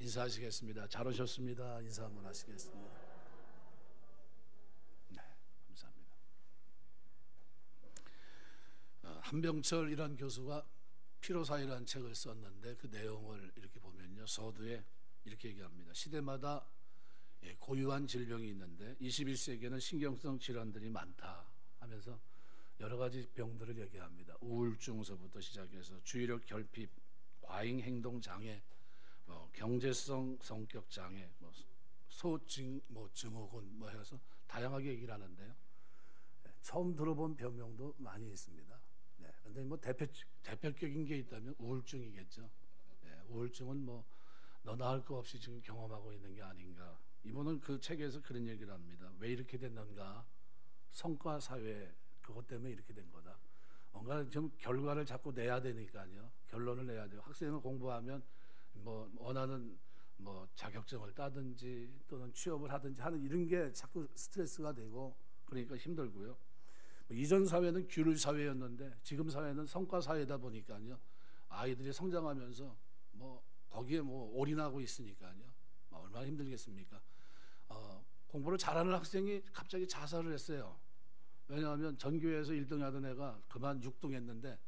인사하시겠습니다. 잘 오셨습니다. 인사 한번 하시겠습니다. 네, 감사합니다. 한병철이란 교수가 피로사이라는 책을 썼는데 그 내용을 이렇게 보면요, 서두에 이렇게 얘기합니다. 시대마다 고유한 질병이 있는데 21세기에는 신경성 질환들이 많다 하면서 여러 가지 병들을 얘기합니다. 우울증서부터 시작해서 주의력 결핍, 과잉 행동 장애, 경제성 성격 장애, 소증, 증후군 해서 다양하게 얘기를 하는데요. 처음 들어본 병명도 많이 있습니다. 그런데 대표적인 게 있다면 우울증이겠죠. 우울증은 너나 할 거 없이 지금 경험하고 있는 게 아닌가. 이분은 그 책에서 그런 얘기를 합니다. 왜 이렇게 됐는가? 성과 사회 그것 때문에 이렇게 된 거다. 뭔가 좀 결과를 자꾸 내야 되니까요. 결론을 내야 돼요. 학생은 공부하면 원하는 자격증을 따든지 또는 취업을 하든지 하는 이런 게 자꾸 스트레스가 되고 그러니까 힘들고요. 이전 사회는 규율 사회였는데 지금 사회는 성과 사회다 보니까요. 아이들이 성장하면서 거기에 올인하고 있으니까요. 얼마나 힘들겠습니까? 공부를 잘하는 학생이 갑자기 자살을 했어요. 왜냐하면 전교에서 1등 하던 애가 그만 6등 했는데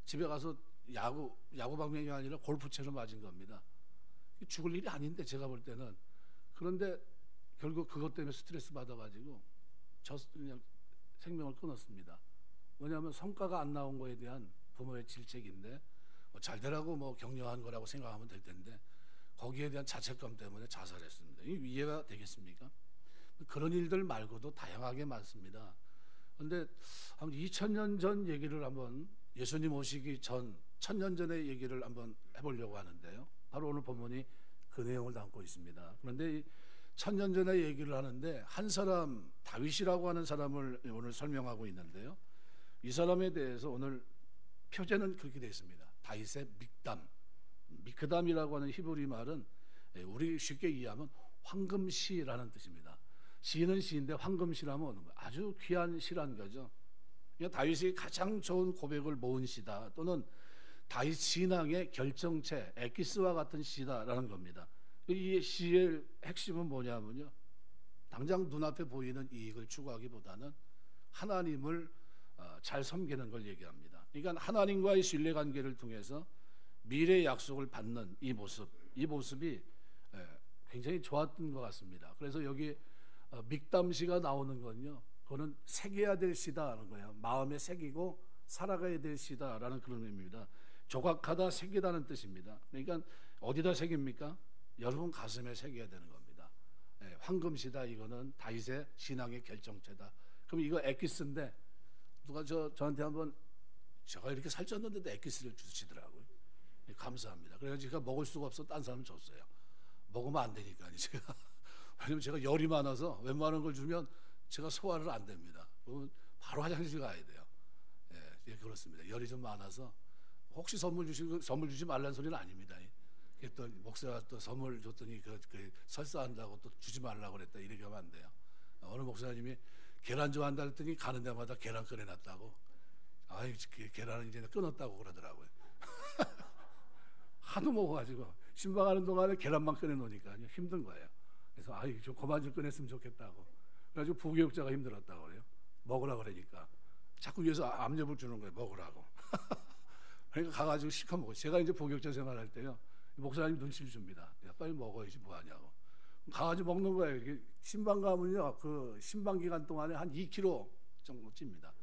집에 가서 야구 방망이 아니라 골프채로 맞은 겁니다. 죽을 일이 아닌데 제가 볼 때는. 그런데 결국 그것 때문에 스트레스 받아가지고 그냥 생명을 끊었습니다. 왜냐하면 성과가 안 나온 거에 대한 부모의 질책인데 잘 되라고 격려한 거라고 생각하면 될 텐데 거기에 대한 자책감 때문에 자살했습니다. 이해가 되겠습니까? 그런 일들 말고도 다양하게 많습니다. 그런데 한 2000년 전 얘기를 한번 예수님 오시기 전 1000년 전의 얘기를 한번 해보려고 하는데요. 바로 오늘 본문이 그 내용을 담고 있습니다. 그런데 1000년 전의 얘기를 하는데 한 사람 다윗이라고 하는 사람을 오늘 설명하고 있는데요. 이 사람에 대해서 오늘 표제는 그렇게 되어 있습니다. 다윗의 미크담이라고 하는 히브리 말은 우리 쉽게 이해하면 황금시라는 뜻입니다. 시는 시인데 황금시라면 아주 귀한 시란 거죠. 다윗이 가장 좋은 고백을 모은 시다 또는 다윗 신앙의 결정체 에키스와 같은 시다라는 겁니다. 이 시의 핵심은 뭐냐면요, 당장 눈앞에 보이는 이익을 추구하기보다는 하나님을 잘 섬기는 걸 얘기합니다. 그러니까 하나님과의 신뢰관계를 통해서 미래의 약속을 받는 이 모습이 굉장히 좋았던 것 같습니다. 그래서 여기 믹담시가 나오는 건요, 그거는 새겨야 될 시다라는 거예요. 마음에 새기고 살아가야 될 시다라는 그런 의미입니다. 조각하다, 새기다는 뜻입니다. 그러니까 어디다 새깁니까? 여러분 가슴에 새겨야 되는 겁니다. 황금시다, 이거는 다윗의 신앙의 결정체다. 그럼 이거 에키스인데 누가 저한테 한번 제가 이렇게 살쪘는데도 에키스를 주시더라고요. 감사합니다. 그래서 제가 먹을 수가 없어 딴 사람 줬어요. 먹으면 안 되니까 제가. 왜냐면 제가 열이 많아서 웬만한 걸 주면 제가 소화를 안 됩니다. 그러면 바로 화장실 가야 돼요. 그렇습니다. 열이 좀 많아서 혹시 선물 주지 말라는 소리는 아닙니다. 또 목사가 또 선물 줬더니 그 설사한다고 또 주지 말라고 그랬다 이렇게 하면 안 돼요. 어느 목사님이 계란 좋아한다 했더니 가는 데마다 계란 꺼내놨다고. 계란은 이제 끊었다고 그러더라고요. 하도 먹어가지고 신방하는 동안에 계란만 꺼내놓으니까 힘든 거예요. 그래서 좀 그만 좀 꺼냈으면 좋겠다고. 그래가지고 부교육자가 힘들었다고 그래요. 먹으라 그러니까 자꾸 위에서 압력을 주는 거예요. 먹으라고. 그러니까 가가지고 시커 먹어요. 제가 이제 부교육자 생활할 때요, 목사님 눈치를 줍니다. 야, 빨리 먹어야지 뭐하냐고. 가가지고 먹는 거예요. 신방 가면요, 그 신방 기간 동안에 한 2kg 정도 찝니다.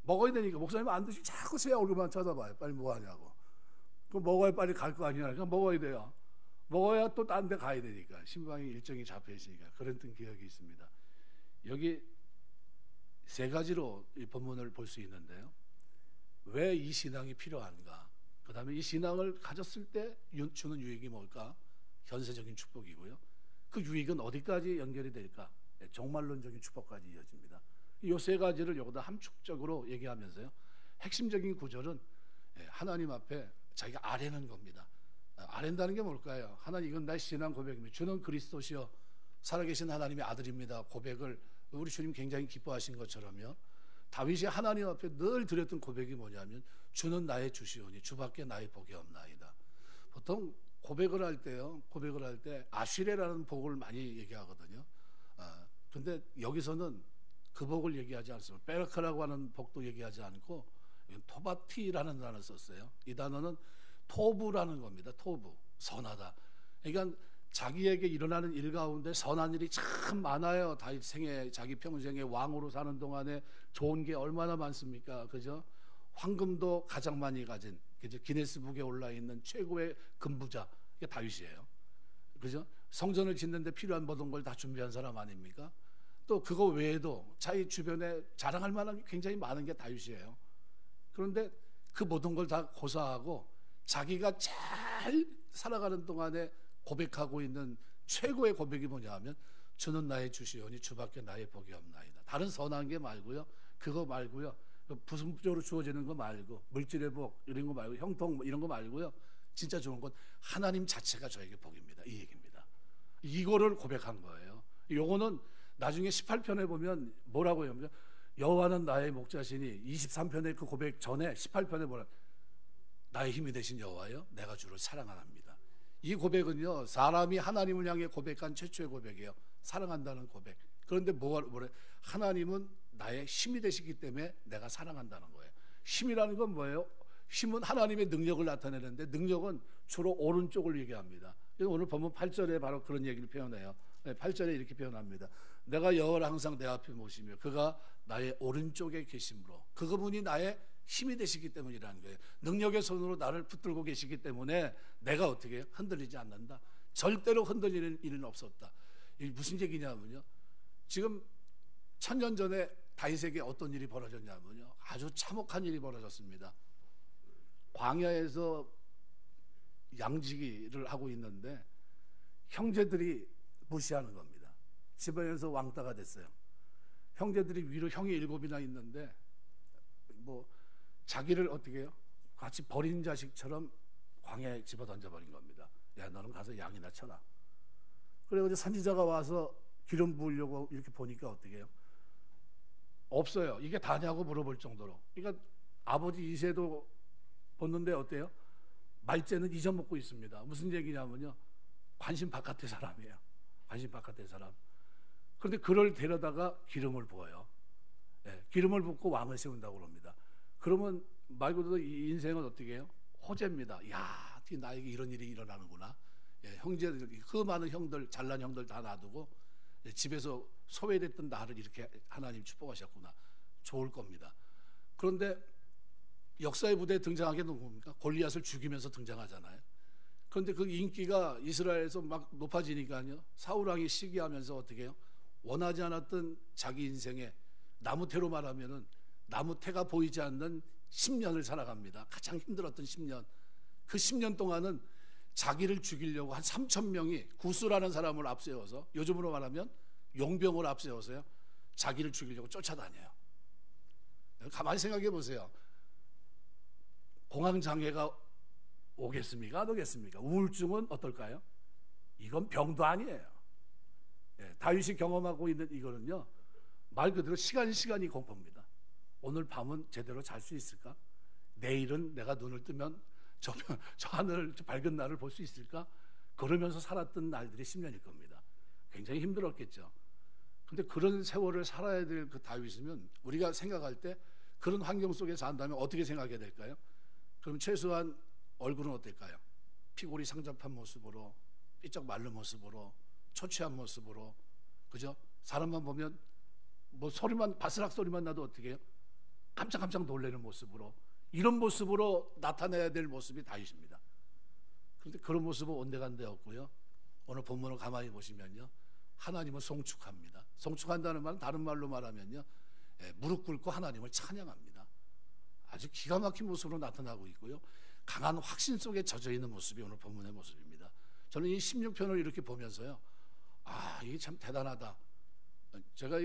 먹어야 되니까 목사님 안 드시고 자꾸 제 얼굴만 쳐다봐요. 빨리 뭐하냐고. 그럼 먹어야 빨리 갈 거 아니냐. 그러니까 먹어야 돼요. 먹어야 또 딴 데 가야 되니까 신방이 일정이 잡혀 있으니까 그랬던 기억이 있습니다. 여기 세 가지로 이 본문을 볼 수 있는데요. 왜 이 신앙이 필요한가? 그 다음에 이 신앙을 가졌을 때 주는 유익이 뭘까? 현세적인 축복이고요. 그 유익은 어디까지 연결이 될까? 종말론적인 축복까지 이어집니다. 이 세 가지를 여기다 함축적으로 얘기하면서요, 핵심적인 구절은 하나님 앞에 자기가 아뢰는 겁니다. 아뢰는다는 게 뭘까요? 하나님, 이건 나의 신앙 고백입니다. 주는 그리스도시요 살아계신 하나님의 아들입니다. 고백을 우리 주님 굉장히 기뻐하신 것처럼요, 다윗이 하나님 앞에 늘 드렸던 고백이 뭐냐면 주는 나의 주시오니 주밖에 나의 복이 없나이다. 보통 고백을 할 때요. 고백을 할 때 아시레라는 복을 많이 얘기하거든요. 근데 여기서는 그 복을 얘기하지 않습니다. 베르크라고 하는 복도 얘기하지 않고 토바티라는 단어를 썼어요. 이 단어는 토부라는 겁니다. 토부, 선하다. 그러니까 자기에게 일어나는 일 가운데 선한 일이 참 많아요. 다윗 생애, 자기 평생에 왕으로 사는 동안에 좋은 게 얼마나 많습니까? 그죠? 황금도 가장 많이 가진, 그죠? 기네스북에 올라 있는 최고의 금부자, 이게 다윗이에요. 그죠? 성전을 짓는데 필요한 모든 걸 다 준비한 사람 아닙니까? 또 그거 외에도 자기 주변에 자랑할 만한 게 굉장히 많은 게 다윗이에요. 그런데 그 모든 걸 다 고사하고 자기가 잘 살아가는 동안에 고백하고 있는 최고의 고백이 뭐냐 하면 주는 나의 주시오니 주밖에 나의 복이 없나이다. 다른 선한 게 말고요. 그거 말고요. 부수적으로 주어지는 거 말고 물질의 복 이런 거 말고 형통 이런 거 말고요. 진짜 좋은 건 하나님 자체가 저에게 복입니다. 이 얘기입니다. 이거를 고백한 거예요. 요거는 나중에 18편에 보면 뭐라고 해요? 여호와는 나의 목자시니 23편의 그 고백 전에 18편에 뭐라 나의 힘이 되신 여호와여 내가 주를 사랑합니다. 이 고백은요 사람이 하나님을 향해 고백한 최초의 고백이에요. 사랑한다는 고백. 그런데 뭐래? 하나님은 나의 힘이 되시기 때문에 내가 사랑한다는 거예요. 힘이라는 건 뭐예요? 힘은 하나님의 능력을 나타내는데 능력은 주로 오른쪽을 얘기합니다. 오늘 보면 8절에 바로 그런 얘기를 표현해요. 8절에 이렇게 표현합니다. 내가 여호와를 항상 내 앞에 모시며 그가 나의 오른쪽에 계심으로 그분이 나의 힘이 되시기 때문이라는 거예요. 능력의 손으로 나를 붙들고 계시기 때문에 내가 어떻게 해요? 흔들리지 않는다. 절대로 흔들리는 일은 없었다. 이게 무슨 얘기냐면요. 지금 1000년 전에 다윗에게 어떤 일이 벌어졌냐면요. 아주 참혹한 일이 벌어졌습니다. 광야에서 양지기를 하고 있는데 형제들이 무시하는 겁니다. 집안에서 왕따가 됐어요. 형제들이 위로 형이 7이나 있는데 뭐 자기를 어떻게 해요? 같이 버린 자식처럼 광야에 집어 던져버린 겁니다. 야 너는 가서 양이나 쳐라. 그래서 이제 선지자가 와서 기름 부으려고 이렇게 보니까 어떻게 해요? 없어요. 이게 다냐고 물어볼 정도로. 그러니까 아버지 이새도 봤는데 어때요? 말째는 잊어먹고 있습니다. 무슨 얘기냐면요. 관심 바깥의 사람이에요. 관심 바깥의 사람. 그런데 그를 데려다가 기름을 부어요. 네, 기름을 붓고 왕을 세운다고 그럽니다. 그러면 말 그대로 이 인생은 어떻게 해요? 호재입니다. 야, 나에게 이런 일이 일어나는구나. 예, 형제들, 그 많은 형들, 잘난 형들 다 놔두고 집에서 소외됐던 나를 이렇게 하나님 축복하셨구나. 좋을 겁니다. 그런데 역사의 무대에 등장하게 된 겁니까? 골리앗을 죽이면서 등장하잖아요. 그런데 그 인기가 이스라엘에서 막 높아지니까요. 사울왕이 시기하면서 어떻게 해요? 원하지 않았던 자기 인생에 나무태로 말하면은 나무태가 보이지 않는 10년을 살아갑니다. 가장 힘들었던 10년. 그 10년 동안은 자기를 죽이려고 한 3,000명이 구스라는 사람을 앞세워서 요즘으로 말하면 용병을 앞세워서요. 자기를 죽이려고 쫓아다녀요. 가만히 생각해 보세요. 공황장애가 오겠습니까? 안 오겠습니까? 우울증은 어떨까요? 이건 병도 아니에요. 예, 다윗이 경험하고 있는 이거는요. 말 그대로 시간이 공포입니다. 오늘 밤은 제대로 잘 수 있을까? 내일은 내가 눈을 뜨면 저 하늘 저 밝은 날을 볼 수 있을까? 그러면서 살았던 날들이 10년일 겁니다. 굉장히 힘들었겠죠. 근데 그런 세월을 살아야 될 그 다윗이면 우리가 생각할 때 그런 환경 속에 산다면 어떻게 생각해야 될까요? 그럼 최소한 얼굴은 어떨까요? 피골이 상접한 모습으로, 삐쩍 마른 모습으로, 초췌한 모습으로, 그죠? 사람만 보면 뭐 소리만 바스락 소리만 나도 어떻게 해요? 깜짝깜짝 놀라는 모습으로, 이런 모습으로 나타내야 될 모습이 다윗입니다. 그런데 그런 모습은 온데간데 없고요. 오늘 본문을 가만히 보시면요, 하나님을 송축합니다. 송축한다는 말은 다른 말로 말하면요, 무릎 꿇고 하나님을 찬양합니다. 아주 기가 막힌 모습으로 나타나고 있고요. 강한 확신 속에 젖어 있는 모습이 오늘 본문의 모습입니다. 저는 이 16편을 이렇게 보면서요, 아, 이게 참 대단하다. 제가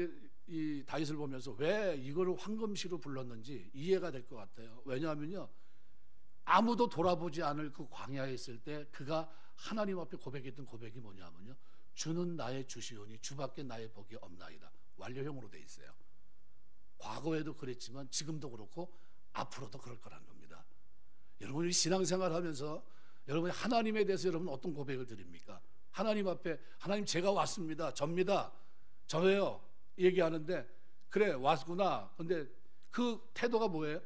이 다윗을 보면서 왜 이거를 황금시로 불렀는지 이해가 될 것 같아요. 왜냐하면요, 아무도 돌아보지 않을 그 광야에 있을 때 그가 하나님 앞에 고백했던 고백이 뭐냐면요, 주는 나의 주시오니 주밖에 나의 복이 없나이다. 완료형으로 돼 있어요. 과거에도 그랬지만 지금도 그렇고 앞으로도 그럴 거라는 겁니다. 여러분이 신앙생활 하면서 여러분 하나님에 대해서 여러분 어떤 고백을 드립니까? 하나님 앞에 하나님 제가 왔습니다. 접니다. 저예요. 얘기하는데 그래 왔구나. 근데 그 태도가 뭐예요?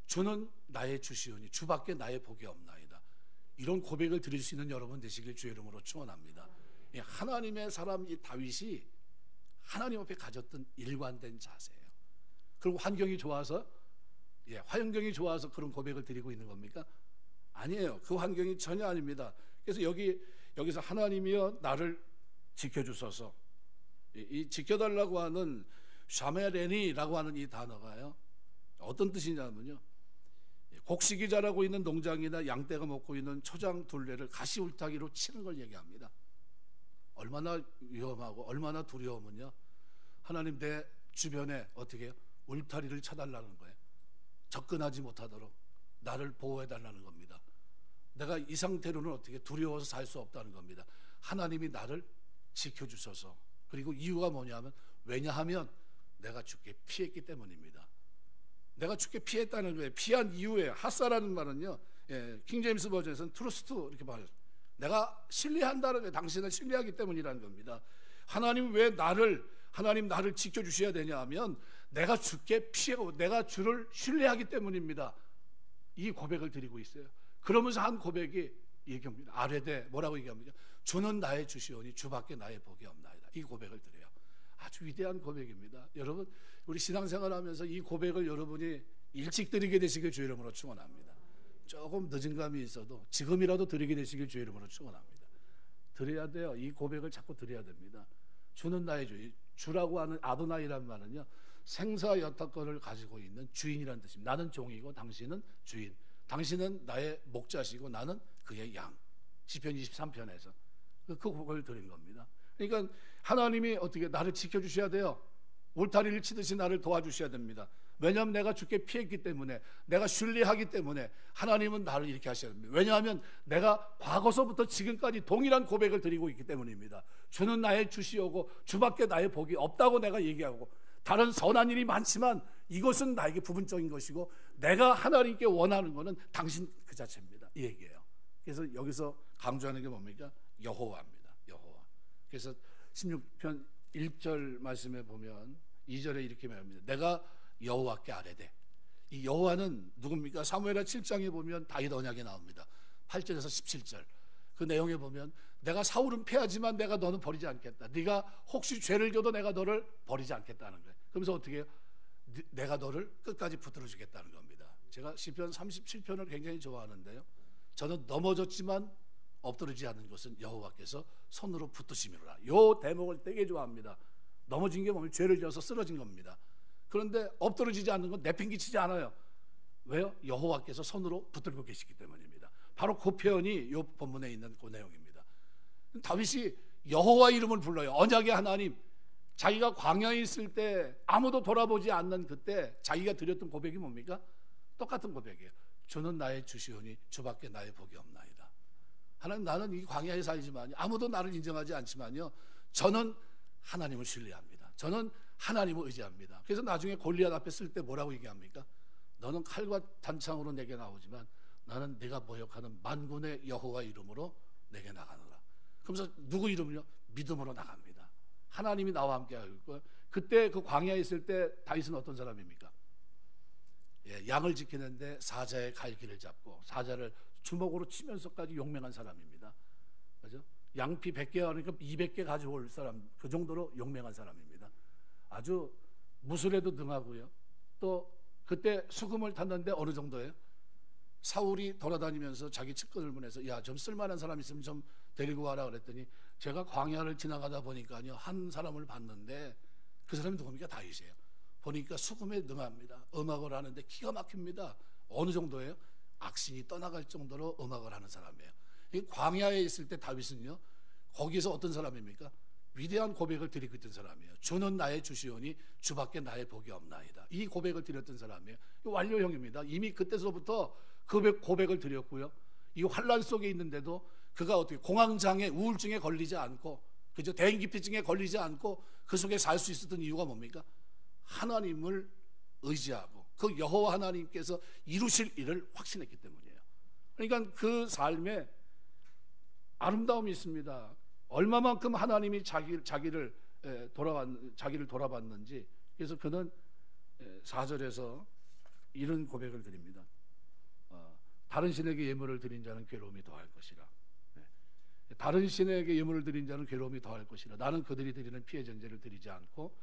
주는 나의 주시오니 주밖에 나의 복이 없나이다. 이런 고백을 드릴 수 있는 여러분 되시길 주의 이름으로 축원합니다. 하나님의 사람 이 다윗이 하나님 앞에 가졌던 일관된 자세예요. 그리고 환경이 좋아서 환경이 좋아서 그런 고백을 드리고 있는 겁니까? 아니에요. 그 환경이 전혀 아닙니다. 그래서 여기서 하나님이여 나를 지켜주소서, 이 지켜달라고 하는 샤메레니라고 하는 이 단어가요 어떤 뜻이냐면요, 곡식이 자라고 있는 농장이나 양떼가 먹고 있는 초장 둘레를 가시울타기로 치는 걸 얘기합니다. 얼마나 위험하고 얼마나 두려우면요, 하나님 내 주변에 어떻게 해요? 울타리를 쳐달라는 거예요. 접근하지 못하도록 나를 보호해달라는 겁니다. 내가 이 상태로는 어떻게 두려워서 살 수 없다는 겁니다. 하나님이 나를 지켜주셔서, 그리고 이유가 뭐냐면 왜냐하면 내가 주께 피했기 때문입니다. 내가 주께 피했다는 거예요. 피한 이유에 핫사라는 말은요, 킹제임스 버전에서는 트루스트 이렇게 말해요. 내가 신뢰한다는 거예요. 당신을 신뢰하기 때문이라는 겁니다. 하나님 왜 하나님 나를 지켜주셔야 되냐 하면 내가 주께 피하고 내가 주를 신뢰하기 때문입니다. 이 고백을 드리고 있어요. 그러면서 한 고백이 얘기합니다. 아뢰되 뭐라고 얘기합니까? 주는 나의 주시오니 주밖에 나의 복이 없나이다. 이 고백을 드려요. 아주 위대한 고백입니다. 여러분 우리 신앙생활하면서 이 고백을 여러분이 일찍 드리게 되시길 주의 이름으로 축원합니다. 조금 늦은 감이 있어도 지금이라도 드리게 되시길 주의 이름으로 축원합니다. 드려야 돼요. 이 고백을 자꾸 드려야 됩니다. 주는 나의 주라고 하는 아도나이라는 말은요, 생사 여타권을 가지고 있는 주인이라는 뜻입니다. 나는 종이고 당신은 주인. 당신은 나의 목자시고 나는 그의 양. 시편 23편에서 그 고백을 드린 겁니다. 그러니까 하나님이 어떻게 나를 지켜주셔야 돼요. 울타리를 치듯이 나를 도와주셔야 됩니다. 왜냐하면 내가 주께 피했기 때문에, 내가 신뢰하기 때문에 하나님은 나를 이렇게 하셔야 됩니다. 왜냐하면 내가 과거서부터 지금까지 동일한 고백을 드리고 있기 때문입니다. 주는 나의 주시오고 주밖에 나의 복이 없다고 내가 얘기하고, 다른 선한 일이 많지만 이것은 나에게 부분적인 것이고 내가 하나님께 원하는 것은 당신 그 자체입니다. 이 얘기예요. 그래서 여기서 강조하는 게 뭡니까? 여호와입니다. 여호와. 그래서 16편 1절 말씀에 보면 2절에 이렇게 말합니다. 내가 여호와께 아뢰되. 이 여호와는 누굽니까? 사무엘하 7장에 보면 다윗 언약에 나옵니다. 8절에서 17절 그 내용에 보면 내가 사울은 패하지만 내가 너는 버리지 않겠다. 네가 혹시 죄를 져도 내가 너를 버리지 않겠다는 거예요. 그러면서 어떻게 해요? 내가 너를 끝까지 붙들어 주겠다는 겁니다. 제가 시편 37편을 굉장히 좋아하는데요, 저는 넘어졌지만 엎드리지 않는 것은 여호와께서 손으로 붙드심이로라. 요 대목을 되게 좋아합니다. 넘어진 게 뭐냐면 죄를 지어서 쓰러진 겁니다. 그런데 엎드러지지 않는 건 내팽개치지 않아요. 왜요? 여호와께서 손으로 붙들고 계시기 때문입니다. 바로 그 표현이 이 본문에 있는 그 내용입니다. 다윗이 여호와 이름을 불러요. 언약의 하나님. 자기가 광야에 있을 때 아무도 돌아보지 않는 그때 자기가 드렸던 고백이 뭡니까? 똑같은 고백이에요. 주는 나의 주시오니 주밖에 나의 복이 없나이다. 하나님, 나는 이 광야에 살지만 아무도 나를 인정하지 않지만요, 저는 하나님을 신뢰합니다. 저는 하나님을 의지합니다. 그래서 나중에 골리앗 앞에 쓸 때 뭐라고 얘기합니까? 너는 칼과 단창으로 내게 나오지만 나는 네가 모욕하는 만군의 여호와 이름으로 내게 나가노라. 그러면서 누구 이름을요? 믿음으로 나갑니다. 하나님이 나와 함께 하고 있고, 그때 그 광야에 있을 때 다윗은 어떤 사람입니까? 양을 지키는데 사자의 갈기를 잡고 사자를 주먹으로 치면서까지 용맹한 사람입니다. 그죠? 양피 100개 하니까 200개 가져올 사람, 그 정도로 용맹한 사람입니다. 아주 무술에도 능하고요. 또 그때 수금을 탔는데 어느 정도예요? 사울이 돌아다니면서 자기 측근을 보내서 야, 좀 쓸만한 사람 있으면 좀 데리고 와라 그랬더니 제가 광야를 지나가다 보니까요, 한 사람을 봤는데 그 사람이 누굽니까? 다윗이에요. 보니까 수금에 능합니다. 음악을 하는데 기가 막힙니다. 어느 정도예요? 악신이 떠나갈 정도로 음악을 하는 사람이에요. 이 광야에 있을 때 다윗은요, 거기서 어떤 사람입니까? 위대한 고백을 드리고 있던 사람이에요. 주는 나의 주시오니 주밖에 나의 복이 없나이다. 이 고백을 드렸던 사람이에요. 완료형입니다. 이미 그때서부터 그 고백을 드렸고요, 이 환란 속에 있는데도 그가 어떻게 공황장애, 우울증에 걸리지 않고, 그저 대인기피증에 걸리지 않고 그 속에 살 수 있었던 이유가 뭡니까? 하나님을 의지하고 그 여호와 하나님께서 이루실 일을 확신했기 때문이에요. 그러니까 그 삶에 아름다움이 있습니다. 얼마만큼 하나님이 자기를 돌아봤는지. 그래서 그는 4절에서 이런 고백을 드립니다. 다른 신에게 예물을 드린 자는 괴로움이 더할 것이라. 다른 신에게 예물을 드린 자는 괴로움이 더할 것이라. 나는 그들이 드리는 피의 전제를 드리지 않고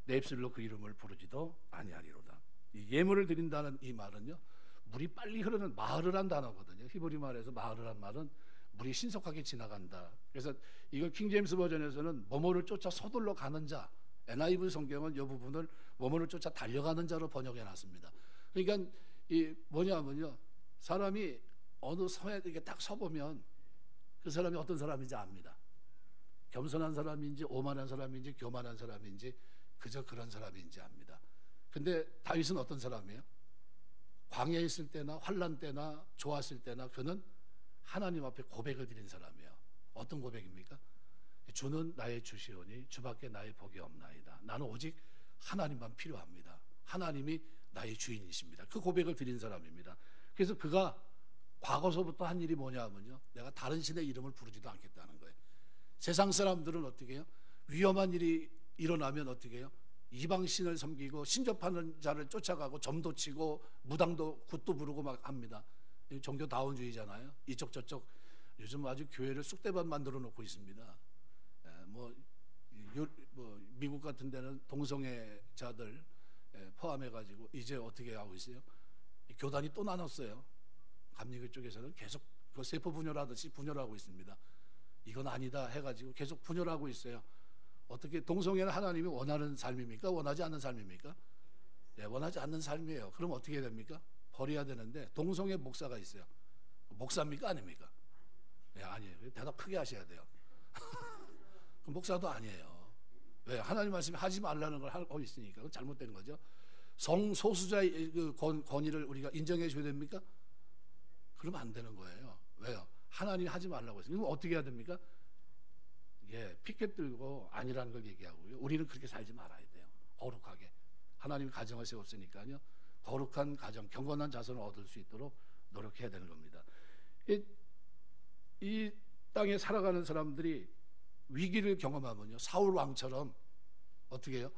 내 입술로 그 이름을 부르지도 아니하리로다. 이 예물을 드린다는 이 말은요, 물이 빨리 흐르는 마흐르란 단어거든요. 히브리 말에서 마흐르란 말은 물이 신속하게 지나간다. 그래서 이걸 킹제임스 버전에서는 뭐뭐를 쫓아 서둘러 가는 자, NIV 성경은 이 부분을 뭐뭐를 쫓아 달려가는 자로 번역해 놨습니다. 그러니까 이 뭐냐면요, 사람이 어느 성에 이렇게 딱 서보면 그 사람이 어떤 사람인지 압니다. 겸손한 사람인지 오만한 사람인지 교만한 사람인지 그저 그런 사람인지 압니다. 근데 다윗은 어떤 사람이에요? 광야에 있을 때나 환난 때나 좋았을 때나 그는 하나님 앞에 고백을 드린 사람이에요. 어떤 고백입니까? 주는 나의 주시오니 주밖에 나의 복이 없나이다. 나는 오직 하나님만 필요합니다. 하나님이 나의 주인이십니다. 그 고백을 드린 사람입니다. 그래서 그가 과거서부터 한 일이 뭐냐면요, 내가 다른 신의 이름을 부르지도 않겠다는 거예요. 세상 사람들은 어떻게 해요? 위험한 일이 일어나면 어떻게 해요? 이방신을 섬기고 신접하는 자를 쫓아가고 점도 치고 무당도 굿도 부르고 막 합니다. 종교다원주의잖아요. 이쪽 저쪽 요즘 아주 교회를 쑥대밭 만들어 놓고 있습니다. 미국 같은 데는 동성애자들 포함해가지고 이제 어떻게 하고 있어요? 교단이 또 나눴어요. 감리교 쪽에서는 계속 그 세포 분열하듯이 분열하고 있습니다. 이건 아니다 해가지고 계속 분열하고 있어요. 어떻게 동성애는 하나님이 원하는 삶입니까? 원하지 않는 삶입니까? 네, 원하지 않는 삶이에요. 그럼 어떻게 됩니까? 버려야 되는데 동성애 목사가 있어요. 목사입니까? 아닙니까? 네, 아니에요. 대답 크게 하셔야 돼요. 목사도 아니에요. 왜? 하나님 말씀이 하지 말라는 걸 하고 있으니까. 그건 잘못된 거죠. 성소수자의 그 권위를 우리가 인정해 줘야 됩니까? 그러면 안 되는 거예요. 왜요? 하나님이 하지 말라고 했어요. 그럼 어떻게 해야 됩니까? 예, 피켓 들고 아니라는 걸 얘기하고요. 우리는 그렇게 살지 말아야 돼요. 거룩하게. 하나님이 가정을 세웠으니까요. 거룩한 가정, 경건한 자손을 얻을 수 있도록 노력해야 되는 겁니다. 이 땅에 살아가는 사람들이 위기를 경험하면요, 사울 왕처럼 어떻게 해요?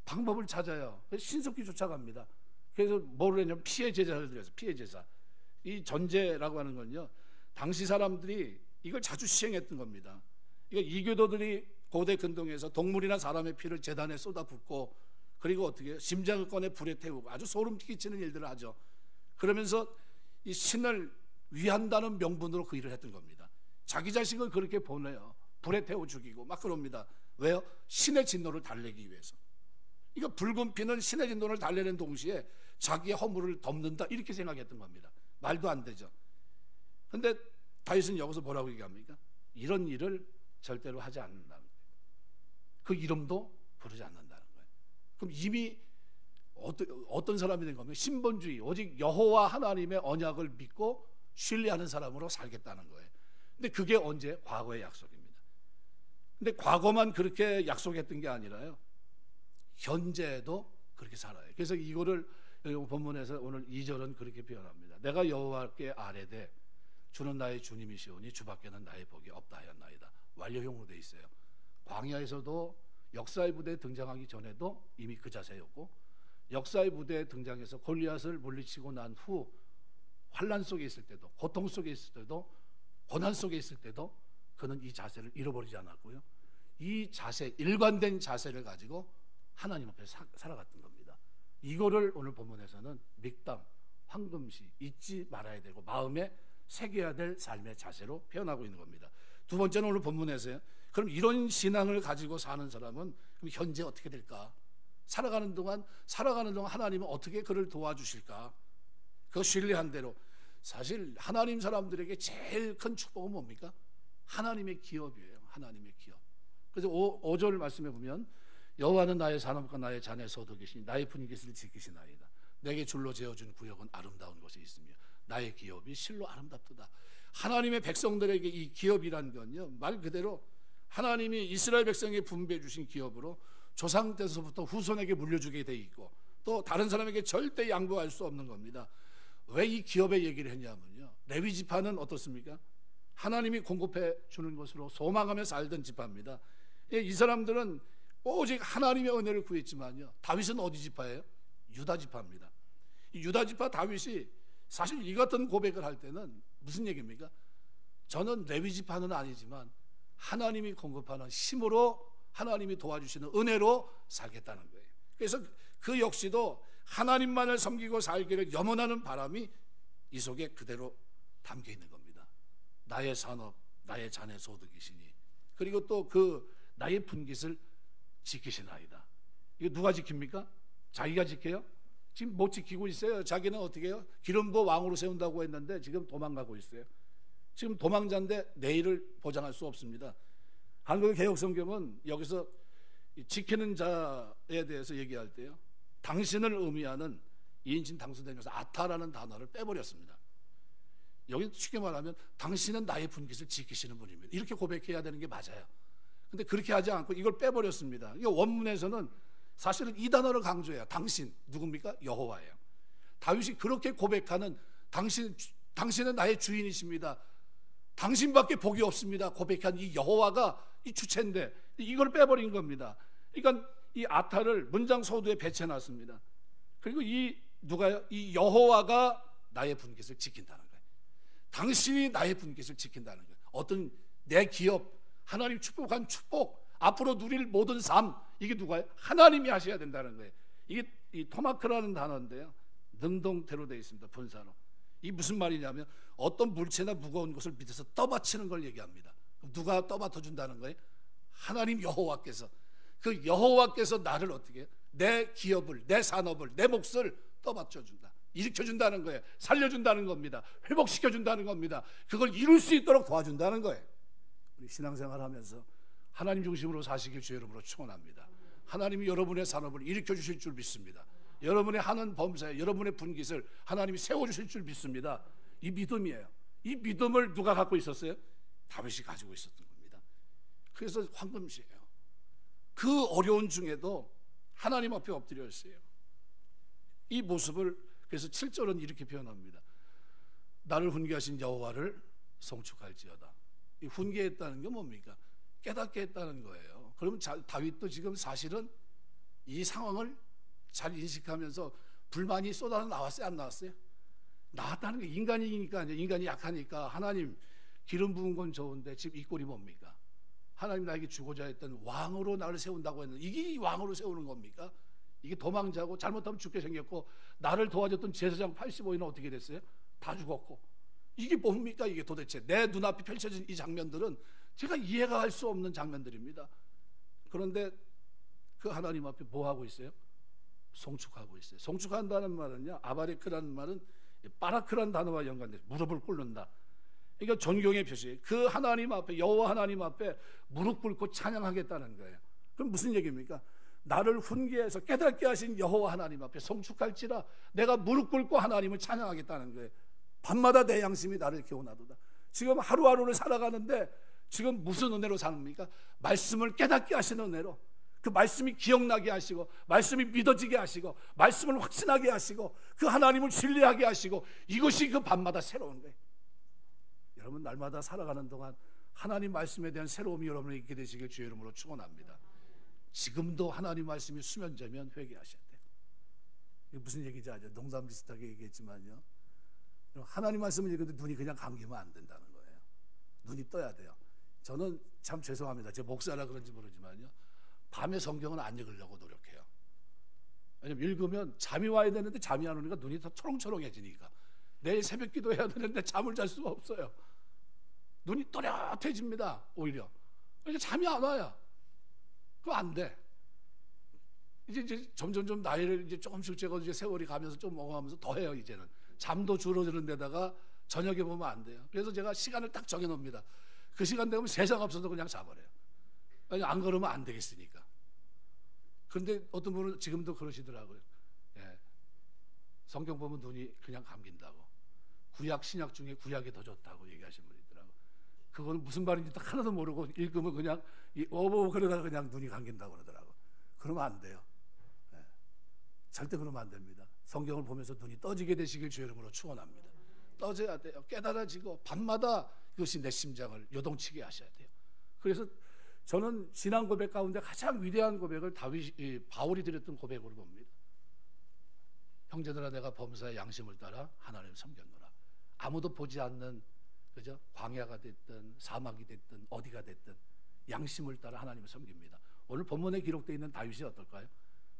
방법을 찾아요. 신속히 쫓아갑니다. 그래서 뭘 했냐면 피해 제사를 드려서 피해 제사. 이 전제라고 하는 건요, 당시 사람들이 이걸 자주 시행했던 겁니다. 이거 이교도들이 고대 근동에서 동물이나 사람의 피를 제단에 쏟아붓고, 그리고 어떻게 해요? 심장을 꺼내 불에 태우고 아주 소름 끼치는 일들을 하죠. 그러면서 이 신을 위한다는 명분으로 그 일을 했던 겁니다. 자기 자식을 그렇게 보내요. 불에 태워 죽이고 막 그럽니다. 왜요? 신의 진노를 달래기 위해서. 이거 붉은 피는 신의 진노를 달래는 동시에 자기의 허물을 덮는다, 이렇게 생각했던 겁니다. 말도 안 되죠. 근데 다윗은 여기서 뭐라고 얘기합니까? 이런 일을 절대로 하지 않는다는 거예요. 그 이름도 부르지 않는다는 거예요. 그럼 이미 어떤 사람이 된 겁니까? 신본주의, 오직 여호와 하나님의 언약을 믿고 신뢰하는 사람으로 살겠다는 거예요. 근데 그게 언제? 과거의 약속입니다. 근데 과거만 그렇게 약속했던 게 아니라요, 현재도 그렇게 살아요. 그래서 이거를 본문에서 오늘 2절은 그렇게 표현합니다. 내가 여호와께 아뢰되 주는 나의 주님이시오니 주밖에는 나의 복이 없다 하였나이다. 완료형으로 돼 있어요. 광야에서도 역사의 부대에 등장하기 전에도 이미 그 자세였고, 역사의 부대에 등장해서 골리앗을 물리치고 난 후 환난 속에 있을 때도, 고통 속에 있을 때도, 고난 속에 있을 때도 그는 이 자세를 잃어버리지 않았고요, 이 자세, 일관된 자세를 가지고 하나님 앞에 살아갔던 겁니다. 이거를 오늘 본문에서는 믹담, 황금시, 잊지 말아야 되고 마음에 새겨야 될 삶의 자세로 표현하고 있는 겁니다. 두 번째는 오늘 본문에서요, 그럼 이런 신앙을 가지고 사는 사람은 그럼 현재 어떻게 될까? 살아가는 동안 하나님은 어떻게 그를 도와주실까? 그 신뢰한 대로. 사실 하나님 사람들에게 제일 큰 축복은 뭡니까? 하나님의 기업이에요. 하나님의 기업. 그래서 5절 말씀해 보면 여호와는 나의 산업과 나의 잔에 소득이시니 나의 분깃을 지키시나이다. 내게 줄로 재어준 구역은 아름다운 곳에 있으며 나의 기업이 실로 아름답도다. 하나님의 백성들에게 이 기업이란 건요, 말 그대로 하나님이 이스라엘 백성에게 분배해 주신 기업으로 조상 때서부터 후손에게 물려주게 돼 있고, 또 다른 사람에게 절대 양보할 수 없는 겁니다. 왜 이 기업의 얘기를 했냐면요, 레위 지파는 어떻습니까? 하나님이 공급해 주는 것으로 소망하며 살던 지파입니다. 이 사람들은 오직 하나님의 은혜를 구했지만요, 다윗은 어디 지파예요? 유다 지파입니다. 이 유다 지파 다윗이 사실 이 같은 고백을 할 때는 무슨 얘기입니까? 저는 레위 지파는 아니지만 하나님이 공급하는 힘으로, 하나님이 도와주시는 은혜로 살겠다는 거예요. 그래서 그 역시도 하나님만을 섬기고 살기를 염원하는 바람이 이 속에 그대로 담겨 있는 겁니다. 나의 산업, 나의 자녀 소득이시니, 그리고 또 그 나의 분깃을 지키시나이다. 이거 누가 지킵니까? 자기가 지켜요? 지금 못 지키고 있어요. 자기는 어떻게 해요? 기름부어 왕으로 세운다고 했는데 지금 도망가고 있어요. 지금 도망자인데 내일을 보장할 수 없습니다. 한국의 개혁성경은 여기서 지키는 자에 대해서 얘기할 때요, 당신을 의미하는 2인칭 당수되면서 아타라는 단어를 빼버렸습니다. 여기 쉽게 말하면 당신은 나의 분깃을 지키시는 분입니다, 이렇게 고백해야 되는 게 맞아요. 근데 그렇게 하지 않고 이걸 빼버렸습니다. 이 원문에서는 사실은 이 단어를 강조해요. 당신, 누굽니까? 여호와예요. 다윗이 그렇게 고백하는, 당신은 나의 주인이십니다, 당신밖에 복이 없습니다, 고백한 이 여호와가 이 주체인데 이걸 빼버린 겁니다. 그러니까 이 아타를 문장 서두에 배치해놨습니다. 그리고 이 누가요? 이 여호와가 나의 분깃을 지킨다는 거예요. 당신이 나의 분깃을 지킨다는 거예요. 어떤 내 기업, 하나님 축복한 축복, 앞으로 누릴 모든 삶, 이게 누가요? 하나님이 하셔야 된다는 거예요. 이게 이 토마크라는 단어인데요, 능동태로 되어 있습니다. 분사로. 이게 무슨 말이냐면 어떤 물체나 무거운 것을 밑에서 떠받치는 걸 얘기합니다. 누가 떠받쳐 준다는 거예요? 하나님 여호와께서. 그 여호와께서 나를 어떻게 해요? 내 기업을, 내 산업을, 내 몫을 떠받쳐 준다, 일으켜준다는 거예요. 살려준다는 겁니다. 회복시켜준다는 겁니다. 그걸 이룰 수 있도록 도와준다는 거예요. 우리 신앙생활 하면서 하나님 중심으로 사시길 주의 이름으로 축원합니다. 하나님이 여러분의 산업을 일으켜 주실 줄 믿습니다. 여러분의 하는 범사에 여러분의 분깃을 하나님이 세워주실 줄 믿습니다. 이 믿음이에요. 이 믿음을 누가 갖고 있었어요? 다윗이 가지고 있었던 겁니다. 그래서 황금시예요. 그 어려운 중에도 하나님 앞에 엎드렸어요. 이 모습을 그래서 7절은 이렇게 표현합니다. 나를 훈계하신 여호와를 송축할지어다. 이 훈계했다는 게 뭡니까? 깨닫게 했다는 거예요. 그러면 다윗도 지금 사실은 이 상황을 잘 인식하면서 불만이 쏟아 나왔어요? 안 나왔어요? 나왔다는 게, 인간이니까, 인간이 약하니까 하나님 기름 부은 건 좋은데 지금 이 꼴이 뭡니까? 하나님 나에게 주고자 했던 왕으로 나를 세운다고 했는데 이게 왕으로 세우는 겁니까? 이게 도망자고 잘못하면 죽게 생겼고, 나를 도와줬던 제사장 85인은 어떻게 됐어요? 다 죽었고, 이게 뭡니까? 이게 도대체 내 눈앞에 펼쳐진 이 장면들은 제가 이해가 할 수 없는 장면들입니다. 그런데 그 하나님 앞에 뭐 하고 있어요? 송축하고 있어요. 송축한다는 말은요, 아바레크라는 말은 빠라크라는 단어와 연관돼서 무릎을 꿇는다. 그러니까 존경의 표시. 그 하나님 앞에, 여호와 하나님 앞에 무릎 꿇고 찬양하겠다는 거예요. 그럼 무슨 얘기입니까? 나를 훈계해서 깨닫게 하신 여호와 하나님 앞에 송축할지라 내가 무릎 꿇고 하나님을 찬양하겠다는 거예요. 밤마다 내 양심이 나를 개운하도다. 지금 하루하루를 살아가는데 지금 무슨 은혜로 삽니까? 말씀을 깨닫게 하시는 은혜로, 그 말씀이 기억나게 하시고, 말씀이 믿어지게 하시고, 말씀을 확신하게 하시고, 그 하나님을 신뢰하게 하시고, 이것이 그 밤마다 새로운 거예요. 여러분 날마다 살아가는 동안 하나님 말씀에 대한 새로움이 여러분에게 있게 되시길 주의 이름으로 축원합니다. 지금도 하나님 말씀이 수면제면 회개하셔야 돼요. 이게 무슨 얘기인지 알죠? 농담 비슷하게 얘기했지만요, 하나님 말씀을 읽는데 눈이 그냥 감기면 안 된다는 거예요. 눈이 떠야 돼요. 저는 참 죄송합니다. 제 목사라 그런지 모르지만요, 밤에 성경은 안 읽으려고 노력해요. 왜냐면 읽으면 잠이 와야 되는데 잠이 안 오니까 눈이 더 초롱초롱해지니까. 내일 새벽 기도해야 되는데 잠을 잘 수가 없어요. 눈이 또렷해집니다. 오히려. 그러니까 잠이 안 와요. 그거 안 돼. 이제 점점 나이를 이제 조금씩 제가 이제 세월이 가면서 좀 먹어가면서 더 해요. 이제는 잠도 줄어드는 데다가 저녁에 보면 안 돼요. 그래서 제가 시간을 딱 정해놓습니다. 그 시간 되면 세상 없어도 그냥 자버려요. 아니, 안 그러면 안 되겠으니까. 그런데 어떤 분은 지금도 그러시더라고요. 예. 성경 보면 눈이 그냥 감긴다고. 구약 신약 중에 구약이 더 좋다고 얘기하시는 분이 있더라고요. 그거는 무슨 말인지 하나도 모르고 읽으면 그냥 그러다가 그냥 눈이 감긴다고 그러더라고요. 그러면 안 돼요. 예. 절대 그러면 안 됩니다. 성경을 보면서 눈이 떠지게 되시길 주의 이름으로 축원합니다. 떠져야 돼요. 깨달아지고 밤마다 그것이 내 심장을 요동치게 하셔야 돼요. 그래서 저는 신앙 고백 가운데 가장 위대한 고백을 바울이 드렸던 고백으로 봅니다. 형제들아, 내가 범사의 양심을 따라 하나님을 섬겼노라. 아무도 보지 않는, 그죠? 광야가 됐든 사막이 됐든 어디가 됐든 양심을 따라 하나님을 섬깁니다. 오늘 본문에 기록되어 있는 다윗이 어떨까요?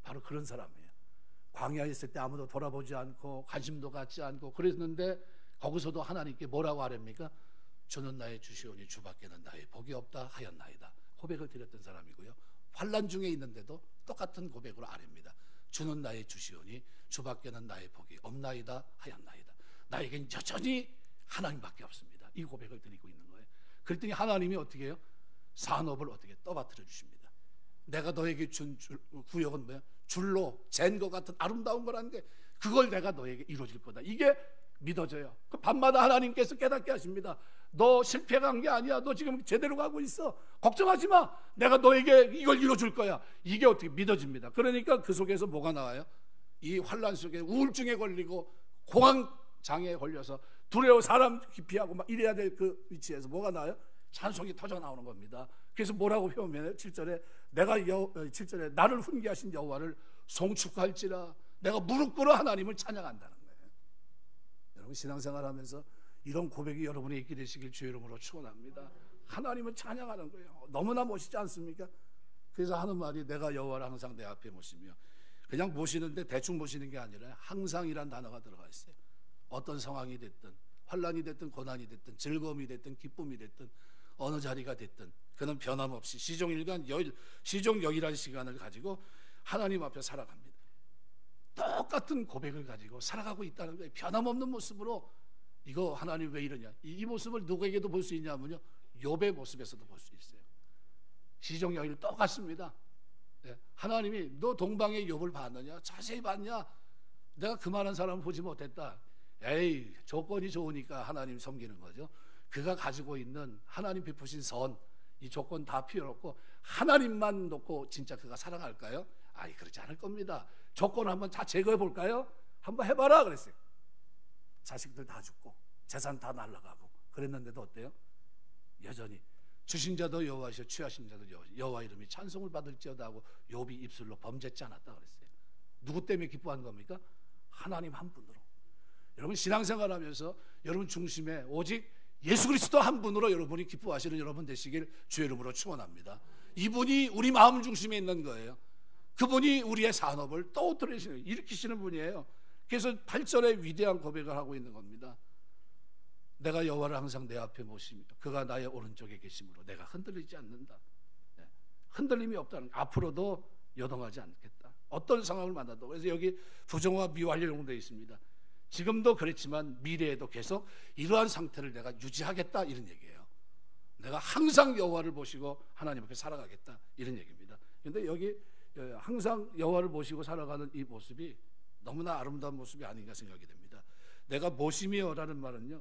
바로 그런 사람이에요. 광야에 있을 때 아무도 돌아보지 않고 관심도 갖지 않고 그랬는데 거기서도 하나님께 뭐라고 하랍니까? 주는 나의 주시오니 주밖에는 나의 복이 없다 하였나이다. 고백을 드렸던 사람이고요. 환난 중에 있는데도 똑같은 고백으로 아뢰입니다. 주는 나의 주시오니 주밖에는 나의 복이 없나이다 하였나이다. 나에겐 여전히 하나님밖에 없습니다. 이 고백을 드리고 있는 거예요. 그랬더니 하나님이 어떻게 해요? 산업을 어떻게 떠받들어 주십니다. 내가 너에게 준 구역은 뭐야? 줄로 잰 것 같은 아름다운 거라는 게, 그걸 내가 너에게 이루어질 거다. 이게 믿어져요. 그 밤마다 하나님께서 깨닫게 하십니다. 너 실패한 게 아니야. 너 지금 제대로 가고 있어. 걱정하지 마. 내가 너에게 이걸 이루어줄 거야. 이게 어떻게 믿어집니다. 그러니까 그 속에서 뭐가 나와요? 이 환난 속에 우울증에 걸리고 공황장애에 걸려서 두려워 사람 기피하고 막 이래야 될 그 위치에서 뭐가 나와요? 찬송이 터져 나오는 겁니다. 그래서 뭐라고 표현해요? 7절에 나를 훈계하신 여호와를 송축할지라. 내가 무릎 꿇어 하나님을 찬양한다는 거예요. 여러분, 신앙생활하면서 이런 고백이 여러분이 있게 되시길 주의 이름으로 축원합니다. 하나님을 찬양하는 거예요. 너무나 멋있지 않습니까? 그래서 하는 말이 내가 여호와를 항상 내 앞에 모시며, 그냥 모시는데 대충 모시는 게 아니라 항상이란 단어가 들어가 있어요. 어떤 상황이 됐든 환난이 됐든 고난이 됐든 즐거움이 됐든 기쁨이 됐든 어느 자리가 됐든 그는 변함없이 시종일관 시간을 가지고 하나님 앞에 살아갑니다. 똑같은 고백을 가지고 살아가고 있다는 거예요. 변함없는 모습으로. 이거 하나님 왜 이러냐? 이 모습을 누구에게도 볼 수 있냐면요, 욥의 모습에서도 볼 수 있어요. 시종일관 똑같습니다. 네. 하나님이 너 동방의 욥을 봤느냐? 자세히 봤냐? 내가 그만한 사람을 보지 못했다. 에이, 조건이 좋으니까 하나님 섬기는 거죠. 그가 가지고 있는 하나님 베푸신 선, 이 조건 다 피워놓고 하나님만 놓고 진짜 그가 살아갈까요? 아니, 그렇지 않을 겁니다. 조건 한번 다 제거해 볼까요? 한번 해봐라 그랬어요. 자식들 다 죽고 재산 다 날아가고 그랬는데도 어때요? 여전히 주신 자도 여호와시오 취하신 자도 여호와 이름이 찬송을 받을지어다 하고 욥이 입술로 범죄치 않았다 그랬어요. 누구 때문에 기뻐한 겁니까? 하나님 한 분으로. 여러분, 신앙생활하면서 여러분 중심에 오직 예수 그리스도 한 분으로 여러분이 기뻐하시는 여러분 되시길 주의 이름으로 축원합니다. 이분이 우리 마음 중심에 있는 거예요. 그분이 우리의 산업을 떠오르시는, 일으키시는 분이에요. 그래서 8절에 위대한 고백을 하고 있는 겁니다. 내가 여호와를 항상 내 앞에 모시며 그가 나의 오른쪽에 계심으로 내가 흔들리지 않는다. 흔들림이 없다는 거. 앞으로도 요동하지 않겠다. 어떤 상황을 만나도. 그래서 여기 부정과 미완료로 되어 있습니다. 지금도 그렇지만 미래에도 계속 이러한 상태를 내가 유지하겠다, 이런 얘기예요. 내가 항상 여호와를 보시고 하나님 앞에 살아가겠다, 이런 얘기입니다. 그런데 여기 항상 여호와를 모시고 살아가는 이 모습이 너무나 아름다운 모습이 아닌가 생각이 됩니다. 내가 모시며라는 말은요,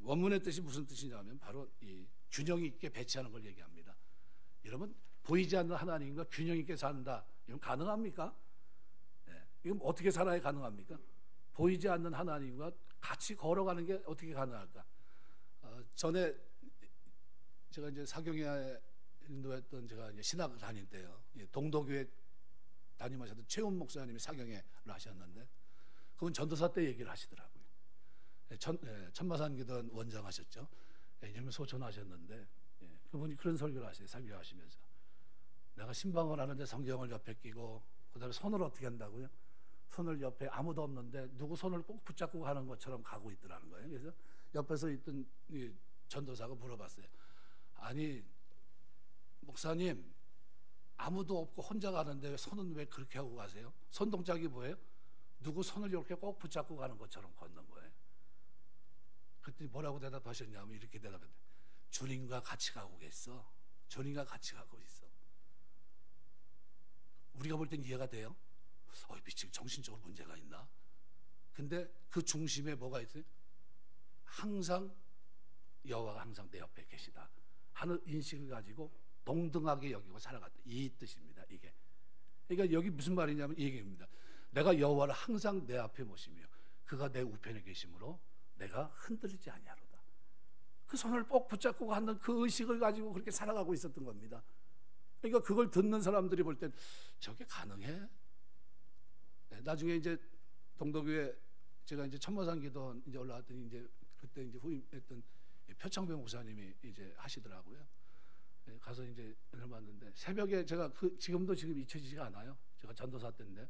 원문의 뜻이 무슨 뜻이냐면 바로 이 균형 있게 배치하는 걸 얘기합니다. 여러분, 보이지 않는 하나님과 균형 있게 산다, 이건 가능합니까? 이건 어떻게 살아야 가능합니까? 보이지 않는 하나님과 같이 걸어가는 게 어떻게 가능할까? 전에 제가 이제 사경에 인도했던, 제가 이제 신학을 다닐 때요, 동도교회 담임하셨던 최훈 목사님이 사경회를 하셨는데, 그분 전도사 때 얘기를 하시더라고요. 천마산기도원 원장하셨죠. 이름을 소천하셨는데, 그분이 그런 설교를 하세요. 설교하시면서 내가 신방을 하는데 성경을 옆에 끼고, 그 다음에 손을 어떻게 한다고요? 손을 옆에 아무도 없는데 누구 손을 꼭 붙잡고 가는 것처럼 가고 있더라는 거예요. 그래서 옆에서 있던 이 전도사가 물어봤어요. 아니, 목사님, 아무도 없고 혼자 가는데 손은 왜 그렇게 하고 가세요? 손 동작이 뭐예요? 누구 손을 이렇게 꼭 붙잡고 가는 것처럼 걷는 거예요. 그랬더니 뭐라고 대답하셨냐면 이렇게 대답했어요. 주님과 같이 가고 계셔. 주님과 같이 가고 있어. 우리가 볼 땐 이해가 돼요? 미치게 정신적으로 문제가 있나? 근데 그 중심에 뭐가 있어요? 항상 여호와가 항상 내 옆에 계시다 하는 인식을 가지고 동등하게 여기고 살아갔다, 이 뜻입니다. 이게. 그러니까 여기 무슨 말이냐면 이 얘기입니다. 내가 여호와를 항상 내 앞에 모시며 그가 내 우편에 계심으로 내가 흔들리지 아니하로다. 그 손을 꼭 붙잡고 하는 그 의식을 가지고 그렇게 살아가고 있었던 겁니다. 그러니까 그걸 듣는 사람들이 볼 땐 저게 가능해? 네, 나중에 이제 동덕교회 제가 이제 천모산 기도 이제 올라왔더니 이제 그때 이제 후임했던 표창배 목사님이 이제 하시더라고요. 네, 가서 이제 은혜를 받는데 새벽에 제가 지금도 잊혀지지가 않아요. 제가 전도사 때인데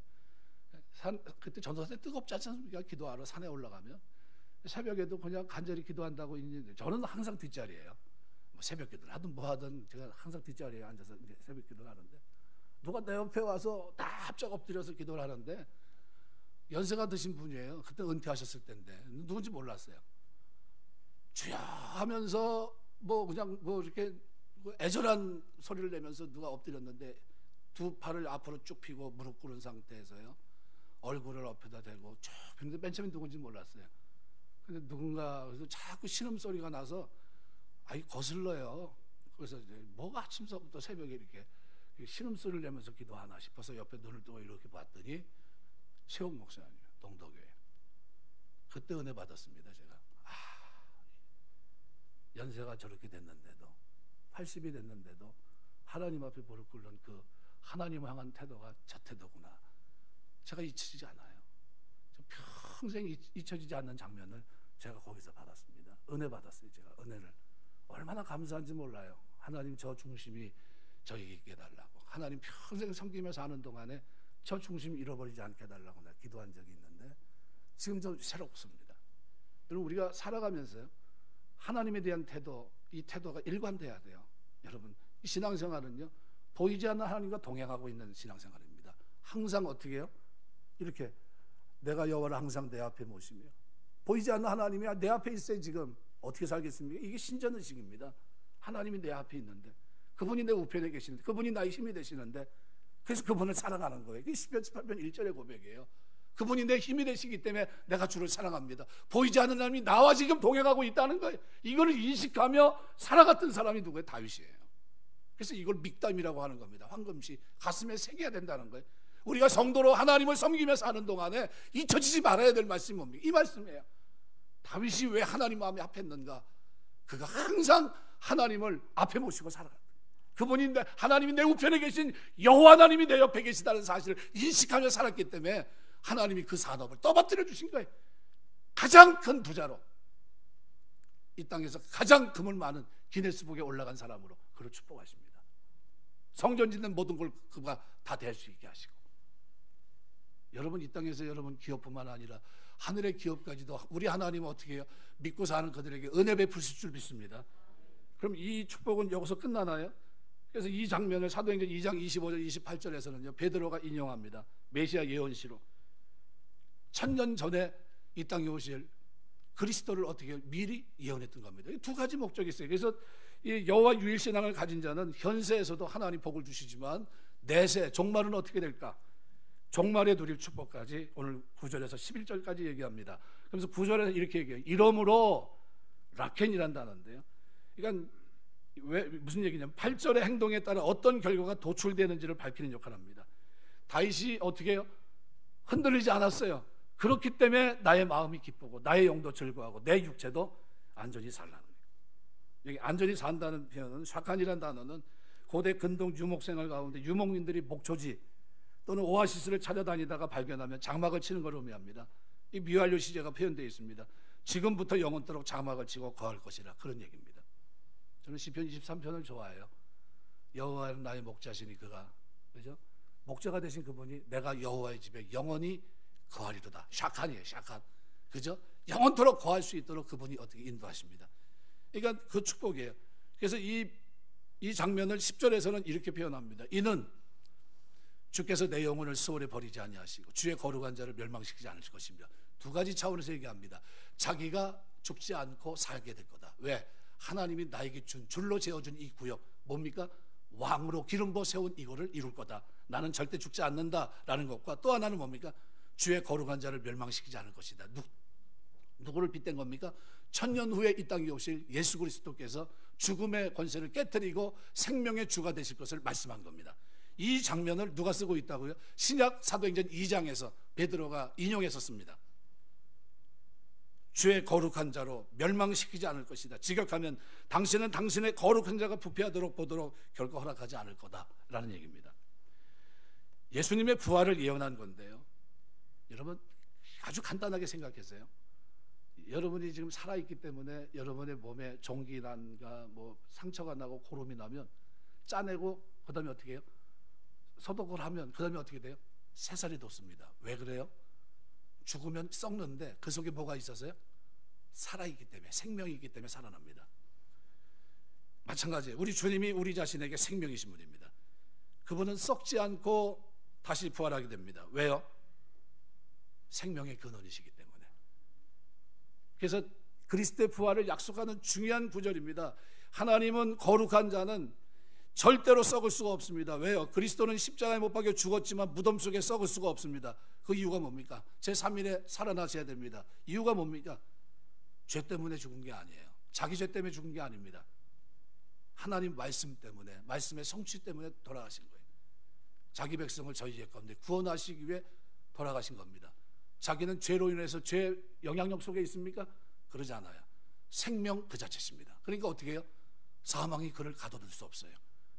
그때 전도사 때 뜨겁지 않습니까? 기도하러 산에 올라가면 새벽에도 그냥 간절히 기도한다고 이제 저는 항상 뒷자리예요. 뭐 새벽 기도를 하든 뭐 하든 제가 항상 뒷자리에 앉아서 이제 새벽 기도를 하는데 누가 내 옆에 와서 다 합작 엎드려서 기도를 하는데 연세가 드신 분이에요. 그때 은퇴하셨을 때인데 누군지 몰랐어요. 주야 하면서 뭐 그냥 뭐 이렇게 애절한 소리를 내면서 누가 엎드렸는데 두 팔을 앞으로 쭉 펴고 무릎 꿇은 상태에서요. 얼굴을 옆에다 대고 쭉 폈는데 맨 처음에 누군지 몰랐어요. 근데 누군가 그래서 자꾸 신음소리가 나서 아이 거슬러요. 그래서 이제 뭐가 아침서부터 새벽에 이렇게 신음소리를 내면서 기도하나 싶어서 옆에 눈을 뜨고 이렇게 봤더니 최홍 목사님 동덕교회. 그때 은혜 받았습니다. 제가 연세가 저렇게 됐는데도 80이 됐는데도 하나님 앞에 무릎 꿇는 그 하나님을 향한 태도가 저 태도구나. 제가 잊혀지지 않아요. 평생 잊혀지지 않는 장면을 제가 거기서 받았습니다. 은혜 받았어요. 제가 은혜를 얼마나 감사한지 몰라요. 하나님 저 중심이 저에게 있게 해달라고. 하나님 평생 섬기면서 사는 동안에 저 중심 잃어버리지 않게 해달라고 내가 기도한 적이 있는데 지금 저 새롭습니다. 여러분 우리가 살아가면서요 하나님에 대한 태도, 이 태도가 일관돼야 돼요. 여러분 이 신앙생활은요 보이지 않는 하나님과 동행하고 있는 신앙생활입니다. 항상 어떻게 해요? 이렇게 내가 여호와를 항상 내 앞에 모시며 보이지 않는 하나님이 내 앞에 있어요. 지금 어떻게 살겠습니까? 이게 신전의식입니다. 하나님이 내 앞에 있는데 그분이 내 우편에 계시는데 그분이 나의 힘이 되시는데 그래서 그분을 사랑하는 거예요. 이게 시편 18편 1절의 고백이에요. 그분이 내 힘이 되시기 때문에 내가 주를 사랑합니다. 보이지 않는 하나님이 나와 지금 동행하고 있다는 거예요. 이거를 인식하며 살아갔던 사람이 누구예요? 다윗이에요. 그래서 이걸 믹담이라고 하는 겁니다. 황금시 가슴에 새겨야 된다는 거예요. 우리가 성도로 하나님을 섬기면서 사는 동안에 잊혀지지 말아야 될 말씀이 뭡니까? 이 말씀이에요. 다윗이 왜 하나님 마음에 앞했는가? 그가 항상 하나님을 앞에 모시고 살아갔다. 그분이 하나님이 내 우편에 계신 여호와 하나님이 내 옆에 계시다는 사실을 인식하며 살았기 때문에 하나님이 그 산업을 떠받들여 주신 거예요. 가장 큰 부자로 이 땅에서 가장 금을 많은 기네스북에 올라간 사람으로 그를 축복하십니다. 성전 짓는 모든 걸 그가 다 될 수 있게 하시고 여러분 이 땅에서 여러분 기업뿐만 아니라 하늘의 기업까지도 우리 하나님은 어떻게 해요? 믿고 사는 그들에게 은혜 베푸실 줄 믿습니다. 그럼 이 축복은 여기서 끝나나요? 그래서 이 장면을 사도행전 2장 25절 28절에서는요 베드로가 인용합니다. 메시아 예언시로 1000년 전에 이 땅에 오실 그리스도를 어떻게 미리 예언했던 겁니다. 두 가지 목적이 있어요. 그래서 이 여호와 유일신앙을 가진 자는 현세에서도 하나님 복을 주시지만 내세 종말은 어떻게 될까? 종말에 누릴 축복까지 오늘 9절에서 11절까지 얘기합니다. 그래서 9절에서 이렇게 얘기해요. 이러므로 라켄이란 단어인데요. 그러니까 왜 무슨 얘기냐면 8절의 행동에 따라 어떤 결과가 도출되는지를 밝히는 역할을 합니다. 다윗이 어떻게 해요? 흔들리지 않았어요. 그렇기 때문에 나의 마음이 기쁘고 나의 영도 즐거워하고 내 육체도 안전히 살라는 거예요. 여기 안전히 산다는 표현은 샤칸이라는 단어는 고대 근동 유목생활 가운데 유목민들이 목초지 또는 오아시스를 찾아다니다가 발견하면 장막을 치는 걸 의미합니다. 이 미완료 시제가 표현되어 있습니다. 지금부터 영원토록 장막을 치고 거할 것이라 그런 얘기입니다. 저는 시편 23편을 좋아해요. 여호와는 나의 목자시니 그가 그죠? 목자가 되신 그분이 내가 여호와의 집에 영원히 거하리로다. 샤칸이에요. 샤칸. 그죠? 영원토록 거할 수 있도록 그분이 어떻게 인도하십니다. 그러니까 그 축복이에요. 그래서 이 장면을 10절에서는 이렇게 표현합니다. 이는 주께서 내 영혼을 수월에 버리지 아니하시고 주의 거룩한 자를 멸망시키지 않을 것이며 두 가지 차원에서 얘기합니다. 자기가 죽지 않고 살게 될 거다. 왜? 하나님이 나에게 준 줄로 재어준 이 구역 뭡니까? 왕으로 기름 부어 세운 이거를 이룰 거다. 나는 절대 죽지 않는다라는 것과 또 하나는 뭡니까? 주의 거룩한 자를 멸망시키지 않을 것이다. 누구를 빗댄 겁니까? 1000년 후에 이 땅에 오실 예수 그리스도께서 죽음의 권세를 깨뜨리고 생명의 주가 되실 것을 말씀한 겁니다. 이 장면을 누가 쓰고 있다고요? 신약 사도행전 2장에서 베드로가 인용했었습니다. 주의 거룩한 자로 멸망시키지 않을 것이다. 직역하면 당신은 당신의 거룩한 자가 부패하도록 보도록 결코 허락하지 않을 거다라는 얘기입니다. 예수님의 부활을 예언한 건데요, 여러분 아주 간단하게 생각했어요. 여러분이 지금 살아있기 때문에 여러분의 몸에 종기난과 뭐 상처가 나고 고름이 나면 짜내고 그 다음에 어떻게 해요? 소독을 하면 그 다음에 어떻게 돼요? 새살이 돋습니다. 왜 그래요? 죽으면 썩는데 그 속에 뭐가 있어서요? 살아있기 때문에, 생명이 있기 때문에 살아납니다. 마찬가지예요. 우리 주님이 우리 자신에게 생명이신 분입니다. 그분은 썩지 않고 다시 부활하게 됩니다. 왜요? 생명의 근원이시기 때문에. 그래서 그리스도의 부활을 약속하는 중요한 구절입니다. 하나님은 거룩한 자는 절대로 썩을 수가 없습니다. 왜요? 그리스도는 십자가에 못 박혀 죽었지만 무덤 속에 썩을 수가 없습니다. 그 이유가 뭡니까? 제3일에 살아나셔야 됩니다. 이유가 뭡니까? 죄 때문에 죽은 게 아니에요. 자기 죄 때문에 죽은 게 아닙니다. 하나님 말씀 때문에, 말씀의 성취 때문에 돌아가신 거예요. 자기 백성을 저희 죄 가운데 구원하시기 위해 돌아가신 겁니다. 자기는 죄로 인해서 죄 영향력 속에 있습니까? 그러지 않아요. 생명 그 자체십니다. 그러니까 어떻게 해요? 사망이 그를 가둬둘 수 없어요.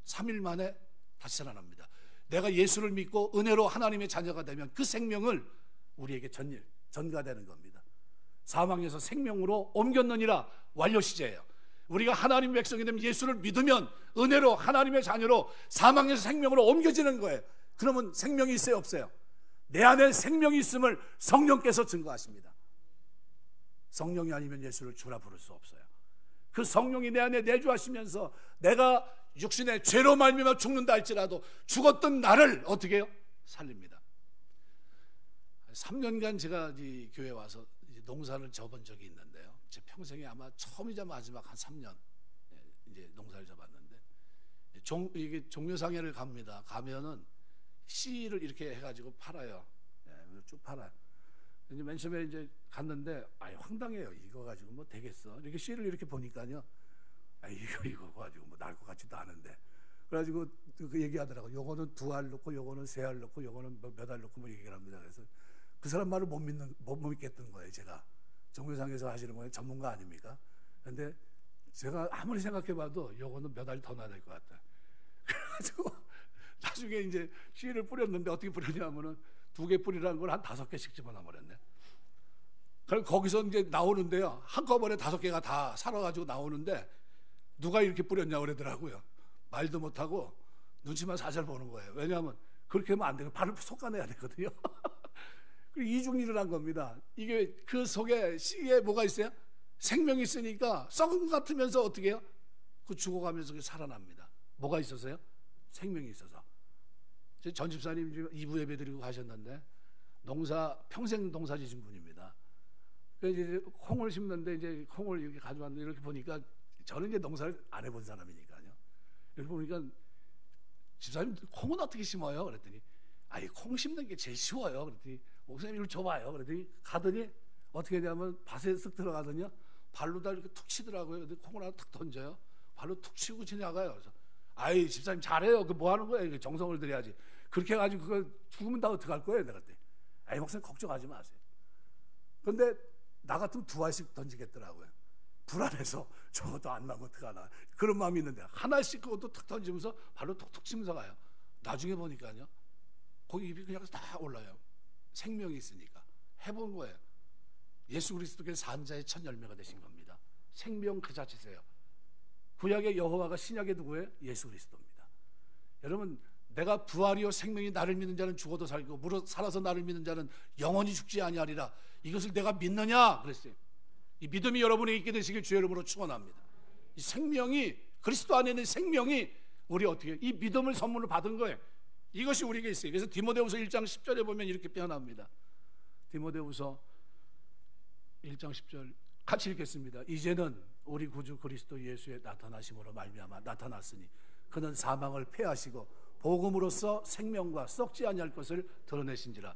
3일 만에 다시 살아납니다. 내가 예수를 믿고 은혜로 하나님의 자녀가 되면 그 생명을 우리에게 전가되는 겁니다. 사망에서 생명으로 옮겼느니라 완료시제예요. 우리가 하나님 백성이 되면 예수를 믿으면 은혜로 하나님의 자녀로 사망에서 생명으로 옮겨지는 거예요. 그러면 생명이 있어요, 없어요? 내 안에 생명이 있음을 성령께서 증거하십니다. 성령이 아니면 예수를 주라 부를 수 없어요. 그 성령이 내 안에 내주하시면서 내가 육신의 죄로 말미암아 죽는다 할지라도 죽었던 나를 어떻게 해요? 살립니다. 3년간 제가 이 교회에 와서 농사를 져본 적이 있는데요, 제 평생에 아마 처음이자 마지막 한 3년 이제 농사를 져봤는데, 이게 종묘상회를 갑니다. 가면은 씨를 이렇게 해가지고 팔아요. 쭉 팔아요. 이제 맨 처음에 이제 갔는데 황당해요. 이거 가지고 뭐 되겠어? 이렇게 씨를 이렇게 보니까요, 이거 가지고 뭐 날 것 같지도 않은데. 그래가지고 그 얘기하더라고. 요거는 2알 넣고, 요거는 3알 넣고, 요거는 몇 알 넣고 뭐 얘기를 합니다. 그래서 그 사람 말을 못 믿겠던 거예요. 제가 종묘상에서 하시는 거예요. 전문가 아닙니까? 근데 제가 아무리 생각해봐도 요거는 몇 알 더 넣어야 될 것 같다. 그래가지고 나중에 이제 씨를 뿌렸는데 어떻게 뿌렸냐면은 2개 뿌리라는 걸 한 5개씩 집어넣어 버렸네. 그럼 거기서 이제 나오는데요, 한꺼번에 5개가 다 살아가지고 나오는데 누가 이렇게 뿌렸냐고 그러더라고요. 말도 못하고 눈치만 살살 보는 거예요. 왜냐하면 그렇게 하면 안 되고 발을 솎아내야 되거든요. 이중일을 한 겁니다. 이게 그 속에 씨에 뭐가 있어요? 생명이 있으니까 썩은 것 같으면서 어떻게 해요? 그 죽어가면서 살아납니다. 뭐가 있어서요? 생명이 있어서. 전 집사님 지금 2부 예배 드리고 가셨는데 평생 농사 지신 분입니다. 그래서 이제 콩을 심는데 이제 콩을 이렇게 가져왔는데 이렇게 보니까 저는 이제 농사를 안 해본 사람이니까요. 이렇게 보니까 집사님 콩은 어떻게 심어요? 그랬더니 콩 심는 게 제일 쉬워요. 그랬더니 목사님 이걸 줘봐요. 그랬더니 가더니 어떻게 되냐면 밭에 쓱 들어가더니요, 발로 다 이렇게 툭 치더라고요. 근데 콩을 하나 탁 던져요. 발로 툭 치고 지나가요. 그래서 집사님 잘해요. 그 뭐 하는 거예요? 정성을 들여야지. 그렇게 해가지고 그거 죽으면 다 어떡할 거예요? 내가 그때 목사님 걱정하지 마세요. 근데 나 같으면 2알씩 던지겠더라고요. 불안해서 저것도 안 나면 어떡하나 그런 마음이 있는데 하나씩 그것도 탁 던지면서 발로 툭툭 치면서 가요. 나중에 보니까요, 거기 입이 그냥 다 올라요. 생명이 있으니까. 해본 거예요. 예수 그리스도께서 산자의 첫 열매가 되신 겁니다. 생명 그 자체세요. 구약의 여호와가 신약의 누구예요? 예수 그리스도입니다. 여러분, 내가 부활이요 생명이 나를 믿는 자는 죽어도 살고 살아서 나를 믿는 자는 영원히 죽지 아니하리라. 이것을 내가 믿느냐 그랬어요. 이 믿음이 여러분에게 있게 되시길 주의 이름으로 축원합니다. 이 생명이, 그리스도 안에 있는 생명이 우리 어떻게 이 믿음을 선물로 받은 거예요. 이것이 우리에게 있어요. 그래서 디모데후서 1장 10절에 보면 이렇게 표현합니다. 디모데후서 1장 10절 같이 읽겠습니다. 이제는 우리 구주 그리스도 예수의 나타나심으로 말미암아 나타났으니 그는 사망을 패하시고 복음으로써 생명과 썩지 아니할 것을 드러내신지라.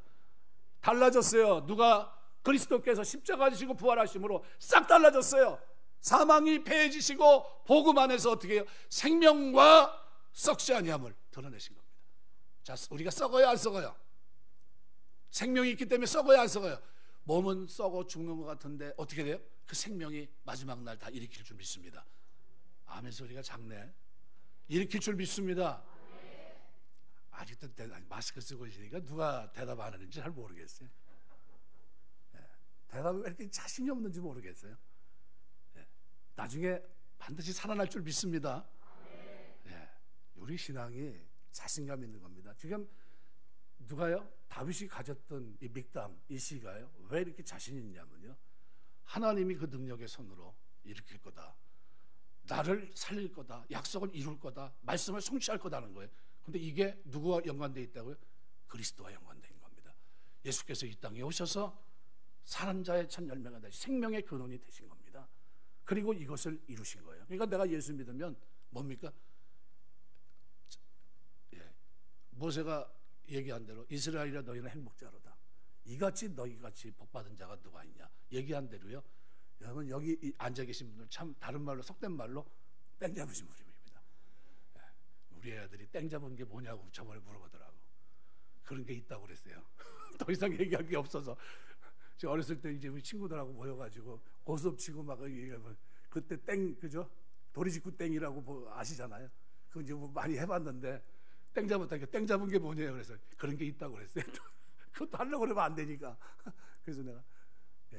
달라졌어요. 누가? 그리스도께서 십자가 지시고 부활하심으로 싹 달라졌어요. 사망이 패해지시고 복음 안에서 어떻게 해요? 생명과 썩지 아니함을 드러내신 겁니다. 자, 우리가 썩어요 안 썩어요? 생명이 있기 때문에 썩어요 안 썩어요? 몸은 썩어 죽는 것 같은데 어떻게 돼요? 그 생명이 마지막 날 다 일으킬 줄 믿습니다. 아멘 소리가 작네. 일으킬 줄 믿습니다. 아직도 마스크 쓰고 있으니까 누가 대답하는지 잘 모르겠어요. 대답이 왜 이렇게 자신이 없는지 모르겠어요. 나중에 반드시 살아날 줄 믿습니다. 우리 신앙이 자신감 있는 겁니다. 지금 누가요? 다윗이 가졌던 이 믹담, 이 시가요, 왜 이렇게 자신 있냐면요, 하나님이 그 능력의 손으로 일으킬 거다, 나를 살릴 거다, 약속을 이룰 거다, 말씀을 성취할 거다는 거예요. 근데 이게 누구와 연관되어 있다고요? 그리스도와 연관된 겁니다. 예수께서 이 땅에 오셔서 사는 자의 첫 열매가 되시, 생명의 근원이 되신 겁니다. 그리고 이것을 이루신 거예요. 그러니까 내가 예수 믿으면 뭡니까? 모세가 얘기한 대로 이스라엘이라 너희는 행복자로다. 이같이 너희같이 복받은 자가 누가 있냐 얘기한 대로요, 여러분 여기 앉아 계신 분들 참 다른 말로, 속된 말로 땡 잡으신 분입니다. 우리 애들이 땡 잡은 게 뭐냐고 저번에 물어보더라고. 그런 게 있다고 그랬어요. 더 이상 얘기할 게 없어서. 제가 어렸을 때 이제 우리 친구들하고 모여가지고 고스톱 치고 막 얘기하면 그때 땡, 그죠? 도리직구 땡이라고 뭐 아시잖아요. 그거 이제 뭐 많이 해봤는데 땡 잡았다니까 땡 잡은 게 뭐냐고 그래서 그런 게 있다고 그랬어요. 그것도 하려고 그러면 안 되니까. 그래서 내가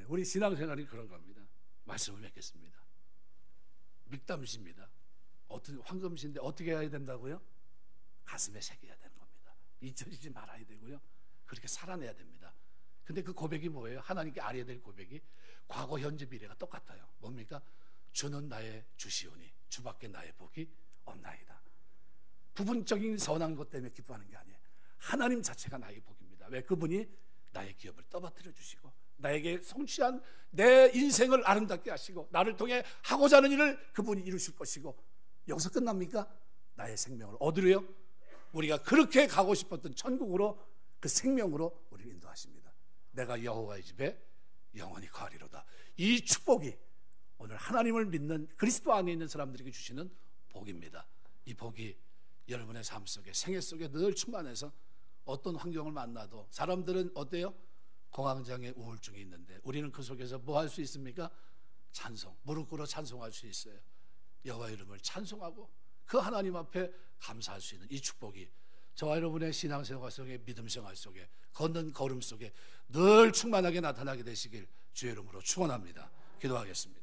우리 신앙생활이 그런 겁니다. 말씀을 맺겠습니다. 믹담시입니다. 어떤 황금시인데 어떻게 해야 된다고요? 가슴에 새겨야 되는 겁니다. 잊혀지지 말아야 되고요, 그렇게 살아내야 됩니다. 근데 그 고백이 뭐예요? 하나님께 알아야 될 고백이 과거, 현재, 미래가 똑같아요. 뭡니까? 주는 나의 주시오니 주밖에 나의 복이 없나이다. 부분적인 선한 것 때문에 기뻐하는 게 아니에요. 하나님 자체가 나의 복입니다. 왜? 그분이 나의 기업을 떠받들어 주시고 나에게 성취한 내 인생을 아름답게 하시고 나를 통해 하고자 하는 일을 그분이 이루실 것이고, 여기서 끝납니까? 나의 생명을 얻으려요? 우리가 그렇게 가고 싶었던 천국으로, 그 생명으로 우리를 인도하십니다. 내가 여호와의 집에 영원히 거하리로다. 이 축복이 오늘 하나님을 믿는 그리스도 안에 있는 사람들에게 주시는 복입니다. 이 복이 여러분의 삶 속에, 생애 속에 늘 충만해서 어떤 환경을 만나도, 사람들은 어때요? 공황장애, 우울증이 있는데 우리는 그 속에서 뭐 할 수 있습니까? 찬송, 무릎 꿇어 찬송할 수 있어요. 여호와의 이름을 찬송하고 그 하나님 앞에 감사할 수 있는 이 축복이 저와 여러분의 신앙생활 속에, 믿음생활 속에, 걷는 걸음 속에 늘 충만하게 나타나게 되시길 주의 이름으로 축원합니다. 기도하겠습니다.